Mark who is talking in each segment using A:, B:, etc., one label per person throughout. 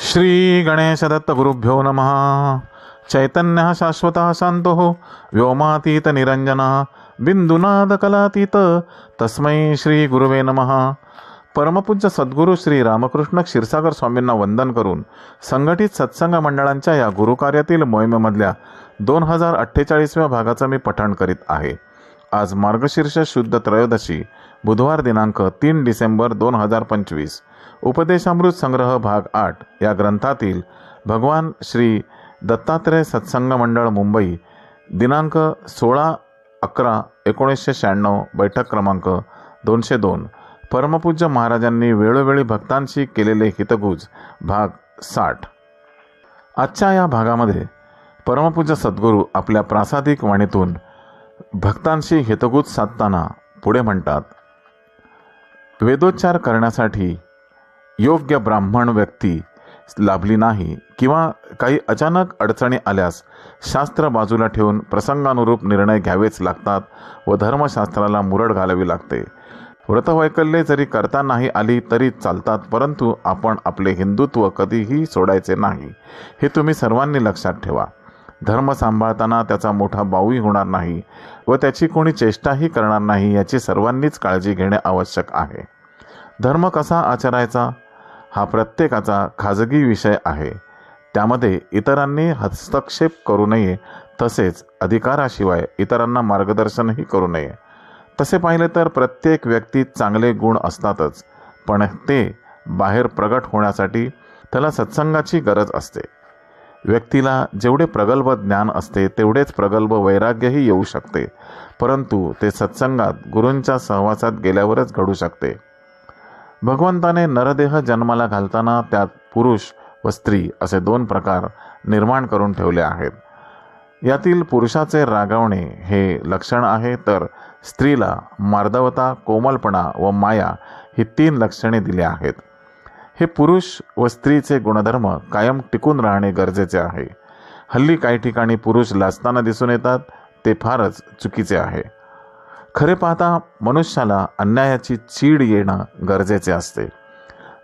A: श्री गणेश दत्त गुरुभ्यो नमः. चैतन्य शाश्वत शांतो व्योमातीत निरंजन बिंदुनाद कलातीत तस्मै श्री गुरुवे नमः. परमपूज्य सद्गुरू श्री रामकृष्ण क्षीरसागर स्वामींना वंदन करून संघटित सत्संग मंडळांच्या या गुरुकार्यातील मोहिमेमधल्या 2048व्या भागाचं मी पठण करीत आहे. आज मार्गशीर्ष शुद्ध त्रयोदशी बुधवार दिनांक 3 डिसेंबर 2025. उपदेशामृत संग्रह भाग 8 या ग्रंथातील भगवान श्री दत्तात्रय सत्संग मंडळ मुंबई दिनांक 16/11/1996 बैठक क्रमांक 202 परमपूज्य महाराजांनी वेळोवेळी भक्तांशी केलेले हितगुज भाग 60. आजच्या या भागामध्ये परमपूज्य सद्गुरू आपल्या प्रासादिक वाणीतून भक्तांशी हितगुज साधताना पुढे म्हणतात, वेदोच्चार करण्यासाठी योग्य ब्राह्मण व्यक्ती लाभली नाही किंवा काही अचानक अडचणी आल्यास शास्त्र बाजूला ठेवून प्रसंगानुरूप निर्णय घ्यावेच लागतात व धर्मशास्त्राला मुरड घालावी लागते. व्रतवैकल्ये जरी करता नाही आली तरी चालतात, परंतु आपण आपले हिंदुत्व कधीही सोडायचे नाही हे तुम्ही सर्वांनी लक्षात ठेवा. धर्म सांभाळताना त्याचा मोठा बाऊही होणार नाही व त्याची कोणी चेष्टाही करणार नाही याची सर्वांनीच काळजी घेणे आवश्यक आहे. धर्म कसा आचरायचा हा प्रत्येकाचा खाजगी विषय आहे. त्यामध्ये इतरांनी हस्तक्षेप करू नये, तसेच अधिकाराशिवाय इतरांना मार्गदर्शनही करू नये. तसे पाहिले तर प्रत्येक व्यक्तीत चांगले गुण असतातच, पण ते बाहेर प्रगट होण्यासाठी त्याला सत्संगाची गरज असते. व्यक्तीला जेवढे प्रगल्भ ज्ञान असते तेवढेच प्रगल्भ वैराग्यही येऊ शकते, परंतु ते सत्संगात गुरूंच्या सहवासात गेल्यावरच घडू शकते. भगवंताने नरदेह जन्माला घालताना त्यात पुरुष व स्त्री असे 2 प्रकार निर्माण करून ठेवले आहेत. यातील पुरुषाचे रागावणे हे लक्षण आहे, तर स्त्रीला मार्दवता, कोमलपणा व माया ही 3 लक्षणे दिली आहेत. हे पुरुष व स्त्रीचे गुणधर्म कायम टिकून राहणे गरजेचे आहे. हल्ली काही ठिकाणी पुरुष लाजताना दिसून येतात, ते फारच चुकीचे आहे. खरे पाहता मनुष्याला अन्यायाची चीड येणं गरजेचे असते.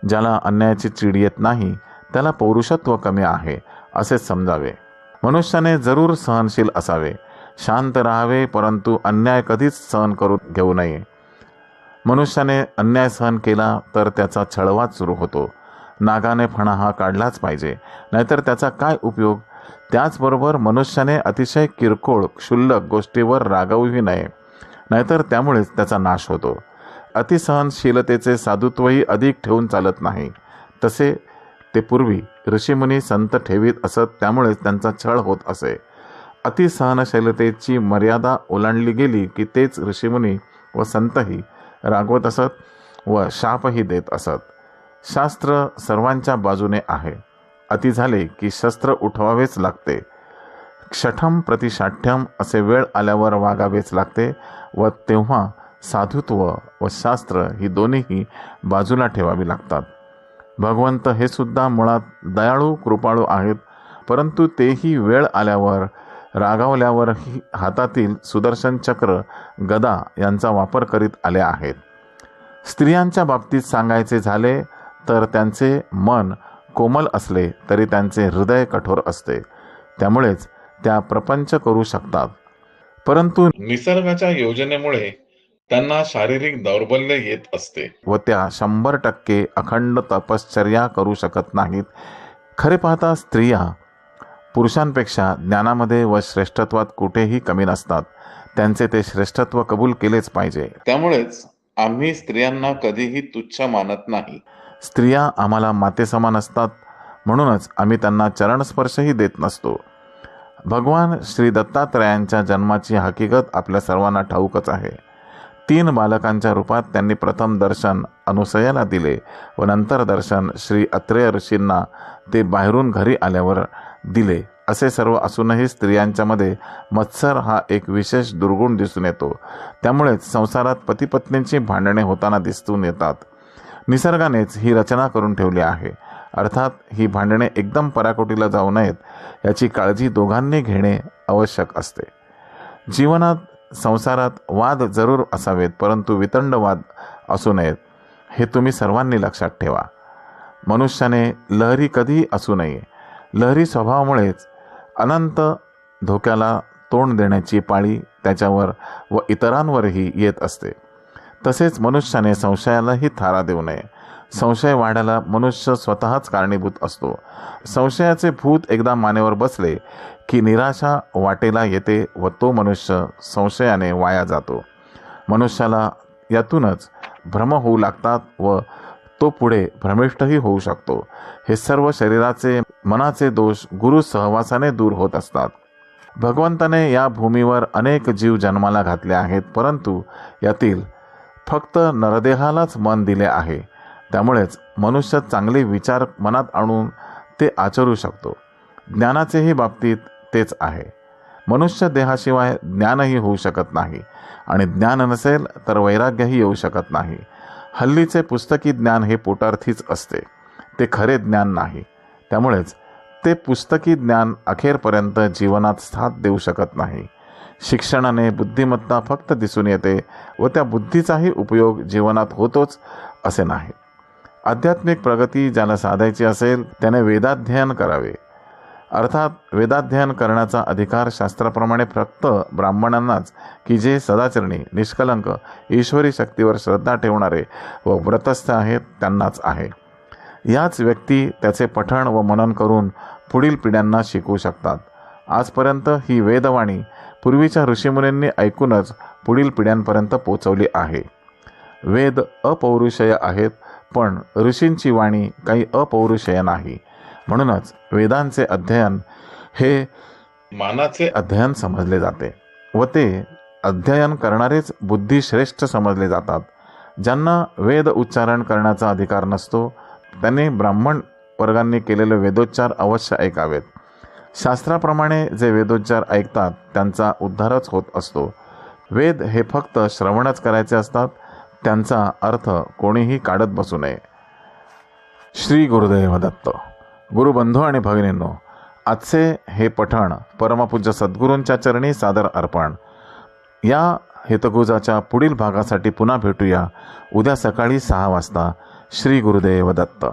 A: ज्याला अन्यायाची चीड येत नाही त्याला पौरुषत्व कमी आहे असेच समजावे. मनुष्याने जरूर सहनशील असावे, शांत राहावे, परंतु अन्याय कधीच सहन करू घेऊ नये. मनुष्याने अन्याय सहन केला तर त्याचा छळवाद सुरू होतो. नागाने फणा हा काढलाच पाहिजे, नाहीतर त्याचा काय उपयोग. त्याचबरोबर मनुष्याने अतिशय किरकोळ क्षुल्लक गोष्टीवर रागावूही नये, नाहीतर त्यामुळेच त्याचा नाश होतो. अतिसहनशीलतेचे साधुत्वही अधिक ठेवून चालत नाही. तसे ते पूर्वी ऋषीमुनी संत ठेवीत असत, त्यामुळेच त्यांचा छळ होत असे. अतिसहनशीलतेची मर्यादा ओलांडली गेली की तेच ऋषीमुनी व संतही रागवत असत व शापही देत असत. शास्त्र सर्वांच्या बाजूने आहे. अति झाले की शस्त्र उठवावेच लागते. क्षठम प्रतिशाठ्यम असे वेळ आल्यावर वागावेच लागते व तेव्हा साधुत्व व शास्त्र ही दोन्हीही बाजूला ठेवावी लागतात. भगवंत हे सुद्धा मुळात दयाळू कृपाळू आहेत, परंतु तेही वेळ आल्यावर रागावल्यावरही हातातील सुदर्शन चक्र, गदा यांचा वापर करीत आले आहेत. स्त्रियांच्या बाबतीत सांगायचे झाले तर त्यांचे मन कोमल असले तरी त्यांचे हृदय कठोर असते. त्यामुळेच त्या प्रपंच करू शकतात, परंतु निसर्गाच्या योजनेमुळे त्यांना शारीरिक दौर्बल्य येत असते व त्या 100% अखंड तपश्चर्या करू शकत नाहीत. खरे पाहता स्त्रिया पुरुषांपेक्षा ज्ञानामध्ये व श्रेष्ठत्वात कुठेही कमी नसतात. त्यांचे ते श्रेष्ठत्व कबूल केलेच पाहिजे. त्यामुळेच आम्ही स्त्रियांना कधीही तुच्छ मानत नाही. स्त्रिया आम्हाला मातेसमान असतात, म्हणूनच आम्ही त्यांना चरणस्पर्शही देत नसतो. भगवान श्री दत्तात्रयांच्या जन्माची हकीकत आपल्या सर्वांना ठाऊकच आहे. 3 बालकांच्या रूपात त्यांनी प्रथम दर्शन अनुसयाला दिले व नंतर दर्शन श्री अत्रेय ऋषींना ते बाहेरून घरी आल्यावर दिले. असे सर्व असूनही स्त्रियांच्यामध्ये मत्सर हा एक विशेष दुर्गुण दिसून येतो. त्यामुळेच संसारात पतीपत्नींची भांडणे होताना दिसून येतात. निसर्गानेच ही रचना करून ठेवली आहे. अर्थात ही भांडणे एकदम पराकोटीला जाऊ नयेत याची काळजी दोघांनी घेणे आवश्यक असते. जीवनात संसारात वाद जरूर असावेत, परंतु वितंड वाद असू नयेत हे तुम्ही सर्वांनी लक्षात ठेवा. मनुष्याने लहरी कधीही असू नये. लहरी स्वभावामुळेच अनंत धोक्याला तोंड देण्याची पाळी त्याच्यावर व इतरांवरही येत असते. तसेच मनुष्याने संशयालाही थारा देऊ नये. संशय वाढायला मनुष्य स्वतःच कारणीभूत असतो. संशयाचे भूत एकदा मानेवर बसले की निराशा वाटेला येते व तो मनुष्य संशयाने वाया जातो. मनुष्याला यातूनच भ्रम होऊ लागतात व तो पुढे भ्रमिष्ठही होऊ शकतो. हे सर्व शरीराचे मनाचे दोष गुरु सहवासाने दूर होत असतात. भगवंताने या भूमीवर अनेक जीव जन्माला घातले आहेत, परंतु यातील फक्त नरदेहालाच मन दिले आहे. त्यामुळेच मनुष्य चांगले विचार मनात आणून ते आचरू शकतो. ज्ञानाचेही बाबतीत तेच आहे. मनुष्य देहाशिवाय ज्ञानही होऊ शकत नाही आणि ज्ञान नसेल तर वैराग्यही येऊ शकत नाही. हल्लीचे पुस्तकी ज्ञान हे पोटार्थीच असते, ते खरे ज्ञान नाही. त्यामुळेच ते पुस्तकी ज्ञान अखेरपर्यंत जीवनात साथ देऊ शकत नाही. शिक्षणाने बुद्धिमत्ता फक्त दिसून येते व त्या बुद्धीचाही उपयोग जीवनात होतोच असे नाही. आध्यात्मिक प्रगती ज्याला साधायची असेल त्याने वेदाध्ययन करावे. अर्थात वेदाध्ययन करण्याचा अधिकार शास्त्राप्रमाणे फक्त ब्राह्मणांनाच की जे सदाचरणी, निष्कलंक, ईश्वरी शक्तीवर श्रद्धा ठेवणारे व व्रतस्थ आहेत त्यांनाच आहे. याच व्यक्ती त्याचे पठण व मनन करून पुढील पिढ्यांना शिकवू शकतात. आजपर्यंत ही वेदवाणी पूर्वीच्या ऋषीमुनींनी ऐकूनच पुढील पिढ्यांपर्यंत पोचवली आहे. वेद अपौरुषेय आहेत, पण ऋषींची वाणी काही अपौरुषेय नाही. म्हणूनच वेदांचे अध्ययन हे मानाचे अध्ययन समजले जाते व ते अध्ययन करणारेच बुद्धिश्रेष्ठ समजले जातात. ज्यांना वेद उच्चारण करण्याचा अधिकार नसतो त्यांनी ब्राह्मण वर्गांनी केलेले वेदोच्चार अवश्य ऐकावेत. शास्त्राप्रमाणे जे वेदोच्चार ऐकतात त्यांचा उद्धारच होत असतो. वेद हे फक्त श्रवणच करायचे असतात, त्यांचा अर्थ कोणीही काढत बसू नये. श्री गुरुदेव दत्त. गुरुबंधू आणि भगिनींनो, आजचे हे पठण परमपूज्य सद्गुरूंच्या चरणी सादर अर्पण. या हितगुजाच्या पुढील भागासाठी पुन्हा भेटूया उद्या सकाळी 6 वाजता. श्री गुरुदेव दत्त.